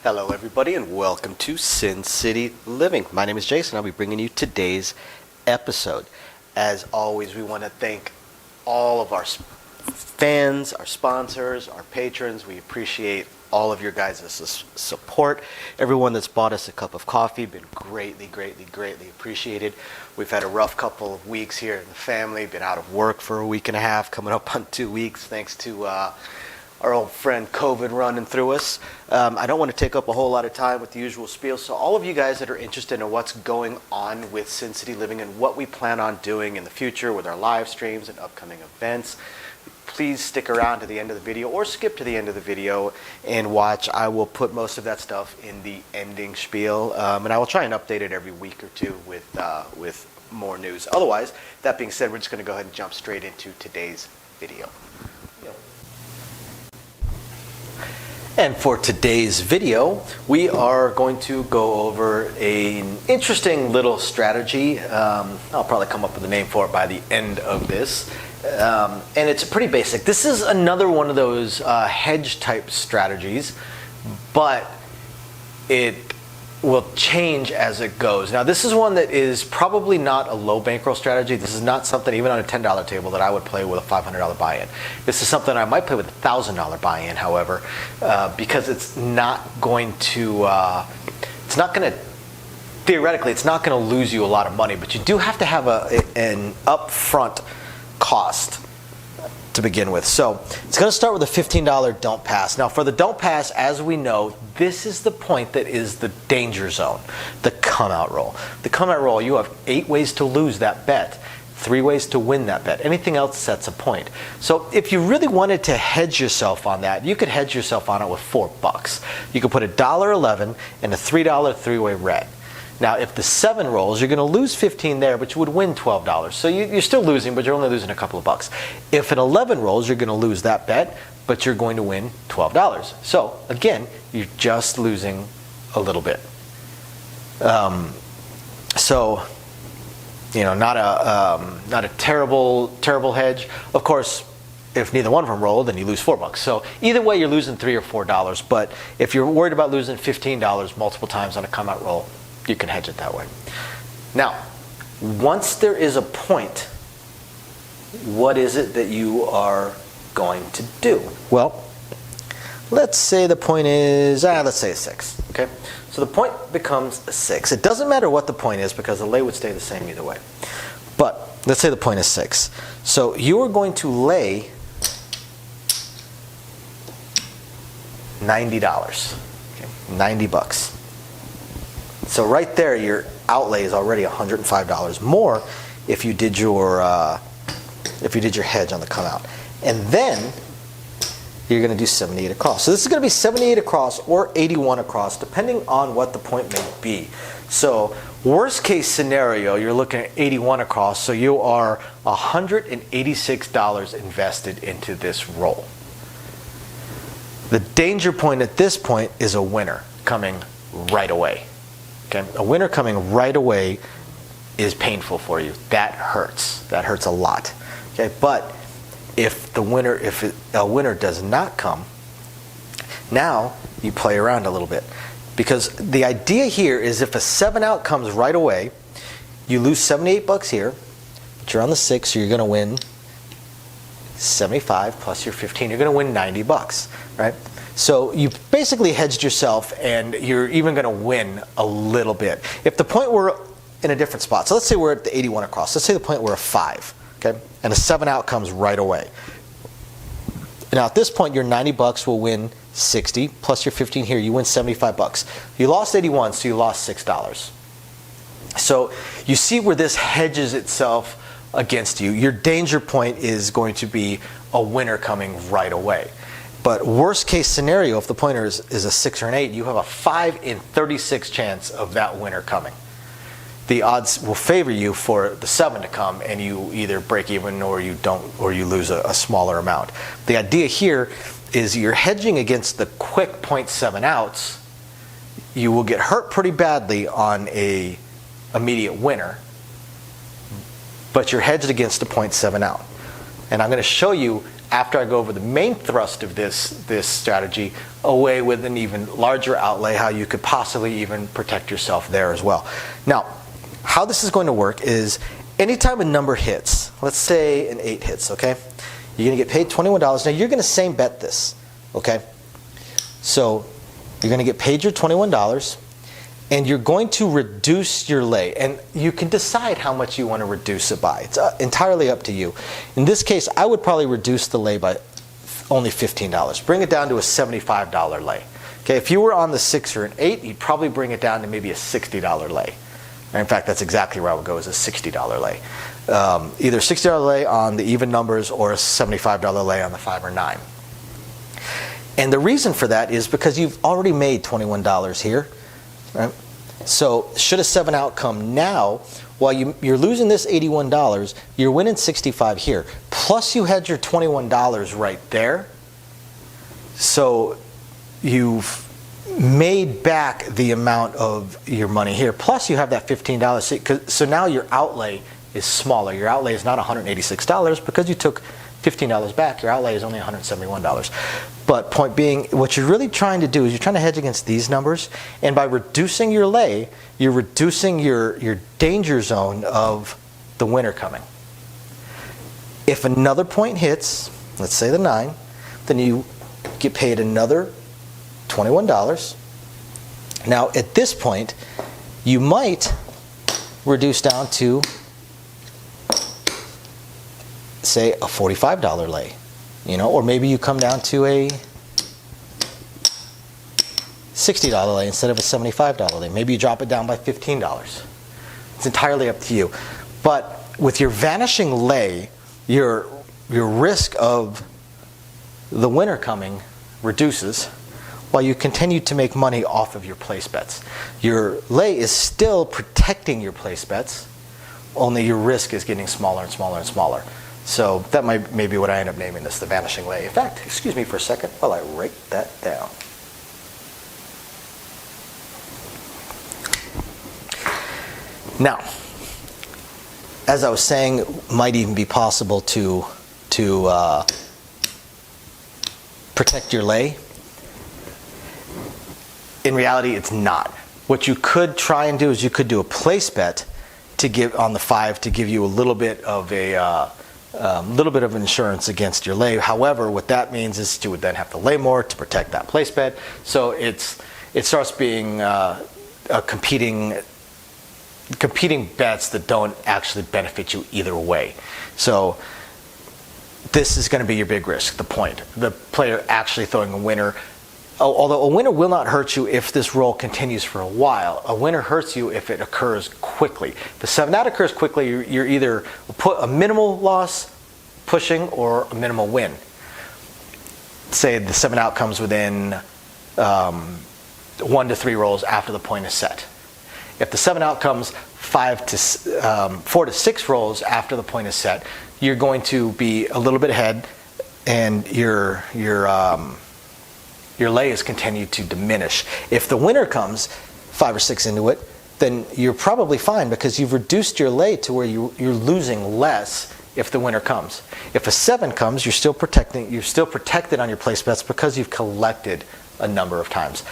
Hello everybody and welcome to Sin City Living. My name is Jason. I'll be bringing you today's episode. As always, we want to thank all of our fans, our sponsors, our patrons. We appreciate all of your guys' support. Everyone that's bought us a cup of coffee, been greatly appreciated. We've had a rough couple of weeks here in the family, been out of work for a week and a half, coming up on 2 weeks, thanks to our old friend COVID running through us. I don't want to take up a whole lot of time with the usual spiel, so all of you guys that are interested in what's going on with Sin City Living and what we plan on doing in the future with our live streams and upcoming events, please stick around to the end of the video or skip to the end of the video and watch. I will put most of that stuff in the ending spiel, and I will try and update it every week or two with more news. Otherwise, that being said, we're just going to go ahead and jump straight into today's video. And for today's video, we are going to go over an interesting little strategy. I'll probably come up with a name for it by the end of this. And it's pretty basic. This is another one of those hedge type strategies, but it will change as it goes. Now, this is one that is probably not a low bankroll strategy. This is not something, even on a $10 table, that I would play with a $500 buy-in. This is something I might play with a $1,000 buy-in, however, because it's not going to, theoretically, it's not going to lose you a lot of money, but you do have to have an upfront cost to begin with. So it's going to start with a $15 don't pass. Now, for the don't pass, as we know, this is the point that is the danger zone, the come out roll. The come out roll, you have 8 ways to lose that bet, 3 ways to win that bet. Anything else sets a point. So if you really wanted to hedge yourself on that, you could hedge yourself on it with $4. You could put $1.11 and a $3 three-way red. Now, if the 7 rolls, you're going to lose 15 there, but you would win $12. So you're still losing, but you're only losing a couple of bucks. If an 11 rolls, you're going to lose that bet, but you're going to win $12. So again, you're just losing a little bit. So, you know, not a terrible hedge. Of course, if neither one of them roll, then you lose $4. So either way, you're losing $3 or $4. But if you're worried about losing $15 multiple times on a come out roll, you can hedge it that way. Now, once there is a point, what is it that you are going to do? Well, let's say the point is, let's say a 6. Okay, so the point becomes a 6. It doesn't matter what the point is because the lay would stay the same either way. But let's say the point is 6. So you are going to lay $90. Okay, $90. So right there, your outlay is already $105 more if you did your hedge on the come out, and then you're going to do 78 across. So this is going to be 78 across or 81 across, depending on what the point may be. So worst case scenario, you're looking at 81 across. So you are $186 invested into this roll. The danger point at this point is a winner coming right away. Okay? A winner coming right away is painful for you. That hurts. That hurts a lot. Okay? But if a winner does not come, now you play around a little bit. Because the idea here is if a 7 out comes right away, you lose $78 here, but you're on the 6, so you're going to win 75 plus your 15. You're going to win $90, right? So you basically hedged yourself, and you're even going to win a little bit. If the point were in a different spot, so let's say we're at the 81 across. Let's say the point were a 5, okay, and a 7 out comes right away. Now at this point, your $90 will win 60 plus your 15 here. You win $75. You lost 81, so you lost $6. So you see where this hedges itself against you. Your danger point is going to be a winner coming right away. But worst case scenario, if the pointer is a 6 or an 8, you have a 5 in 36 chance of that winner coming. The odds will favor you for the 7 to come, and you either break even or you don't, or you lose a smaller amount. The idea here is you're hedging against the quick 0.7 outs. You will get hurt pretty badly on a immediate winner, but you're hedged against a 0.7 out. And I'm going to show you after I go over the main thrust of this strategy, away with an even larger outlay, how you could possibly even protect yourself there as well. Now, how this is going to work is anytime a number hits, let's say an 8 hits, okay? You're going to get paid $21. Now, you're going to same bet this, okay? So you're going to get paid your $21, and you're going to reduce your lay. And you can decide how much you want to reduce it by. It's entirely up to you. In this case, I would probably reduce the lay by only $15. Bring it down to a $75 lay. Okay, if you were on the 6 or an 8, you'd probably bring it down to maybe a $60 lay. In fact, that's exactly where I would go, is a $60 lay. Either $60 lay on the even numbers or a $75 lay on the 5 or 9. And the reason for that is because you've already made $21 here. Right? So should a 7 out come now, while you're losing this $81, you're winning $65 here. Plus you had your $21 right there. So you've made back the amount of your money here. Plus you have that $15. So now your outlay is smaller. Your outlay is not $186 because you took $15 back. Your outlay is only $171. But point being, what you're really trying to do is you're trying to hedge against these numbers, and by reducing your lay, you're reducing your danger zone of the winner coming. If another point hits, let's say the 9, then you get paid another $21. Now at this point, you might reduce down to, say, a $45 lay. Or maybe you come down to a $60 lay instead of a $75 lay. Maybe you drop it down by $15. It's entirely up to you. But with your vanishing lay, your risk of the winner coming reduces while you continue to make money off of your place bets. Your lay is still protecting your place bets, only your risk is getting smaller and smaller and smaller. So that may be what I end up naming this, the vanishing lay. In fact, excuse me for a second while I write that down. Now, as I was saying, it might even be possible to protect your lay. In reality, it's not. What you could try and do is you could do a place bet to give on the 5 to give you a little bit of insurance against your lay. However, what that means is you would then have to lay more to protect that place bet. So it starts being competing bets that don't actually benefit you either way. So this is going to be your big risk, the point. The player actually throwing a winner. Although a winner will not hurt you if this roll continues for a while. A winner hurts you if it occurs quickly. If the 7 out occurs quickly, you're either put a minimal loss pushing or a minimal win. Say the 7 out comes within 1 to 3 rolls after the point is set. If the 7 out comes 4 to 6 rolls after the point is set, you're going to be a little bit ahead, and your lay is continued to diminish. If the winner comes 5 or 6 into it, then you're probably fine because you've reduced your lay to where you're losing less if the winner comes. If a 7 comes, you're still protected on your place bets because you've collected a number of times.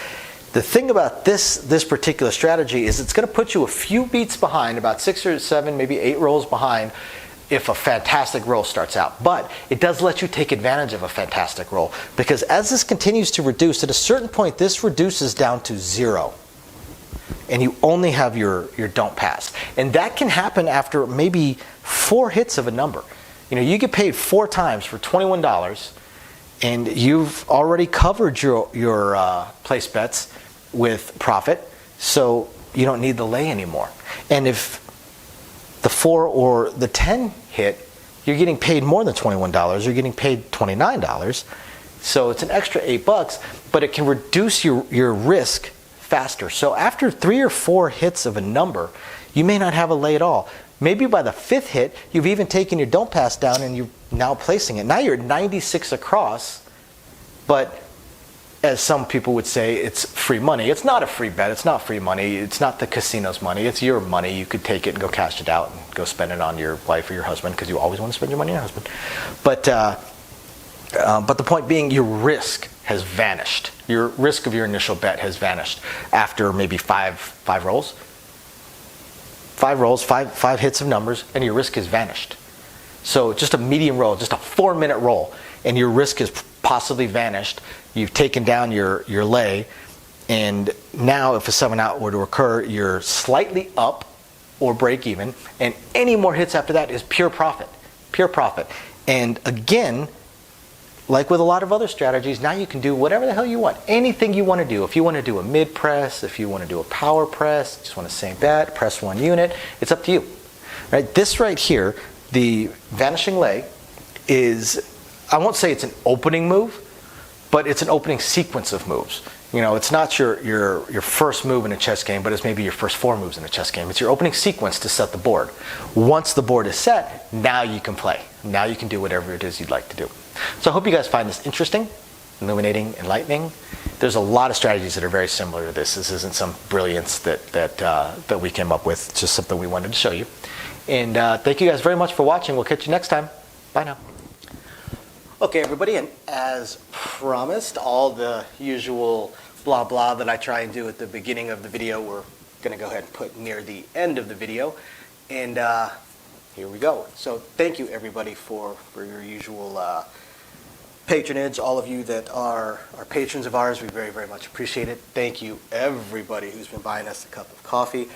The thing about this particular strategy is it's going to put you a few beats behind, about 6 or 7, maybe 8 rolls behind, if a fantastic roll starts out. But it does let you take advantage of a fantastic roll, because as this continues to reduce, at a certain point this reduces down to 0. And you only have your don't pass. And that can happen after maybe 4 hits of a number. You get paid 4 times for $21, and you've already covered your place bets with profit, so you don't need the lay anymore. And if the 4 or the 10 hit, you're getting paid more than $21. You're getting paid $29. So it's an extra $8, but it can reduce your risk faster. So after 3 or 4 hits of a number, you may not have a lay at all. Maybe by the 5th hit, you've even taken your don't pass down and you're now placing it. Now you're at 96 across, but as some people would say, it's free money. It's not a free bet. It's not free money. It's not the casino's money. It's your money. You could take it and go cash it out and go spend it on your wife or your husband, because you always want to spend your money on your husband. But But the point being, your risk has vanished. Your risk of your initial bet has vanished after maybe five rolls. Five hits of numbers, and your risk has vanished. So just a medium roll, just a 4-minute roll, and your risk has possibly vanished. You've taken down your lay, and now if a 7-out were to occur, you're slightly up or break even, and any more hits after that is pure profit. Pure profit. And again, like with a lot of other strategies, now you can do whatever the hell you want. Anything you want to do. If you want to do a mid press, if you want to do a power press, just want to same bet, press 1 unit, it's up to you. Right? This right here, the vanishing lay, is, I won't say it's an opening move, but it's an opening sequence of moves. You know, it's not your first move in a chess game, but it's maybe your first 4 moves in a chess game. It's your opening sequence to set the board. Once the board is set, now you can play. Now you can do whatever it is you'd like to do. So I hope you guys find this interesting, illuminating, enlightening. There's a lot of strategies that are very similar to this. This isn't some brilliance that we came up with. It's just something we wanted to show you. And thank you guys very much for watching. We'll catch you next time. Bye now. Okay, everybody, and as promised, all the usual blah blah that I try and do at the beginning of the video, we're going to go ahead and put near the end of the video. And here we go. So thank you, everybody, for your usual patronage. All of you that are patrons of ours, we very, very much appreciate it. Thank you, everybody who's been buying us a cup of coffee.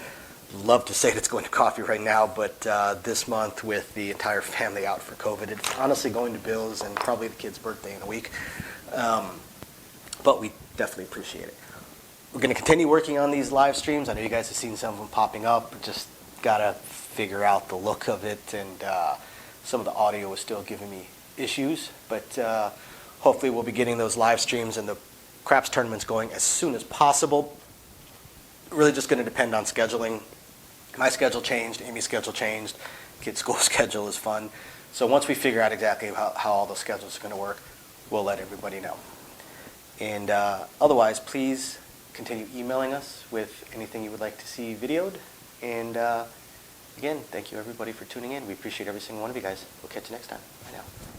Love to say it's going to coffee right now, but this month with the entire family out for COVID, it's honestly going to Bill's and probably the kid's birthday in a week. But we definitely appreciate it. We're going to continue working on these live streams. I know you guys have seen some of them popping up. Just got to figure out the look of it, and some of the audio is still giving me issues. But hopefully we'll be getting those live streams and the craps tournaments going as soon as possible. Really just going to depend on scheduling. My schedule changed, Amy's schedule changed, kids' school schedule is fun. So once we figure out exactly how all those schedules are going to work, we'll let everybody know. And otherwise, please continue emailing us with anything you would like to see videoed. And again, thank you everybody for tuning in. We appreciate every single one of you guys. We'll catch you next time. Bye now.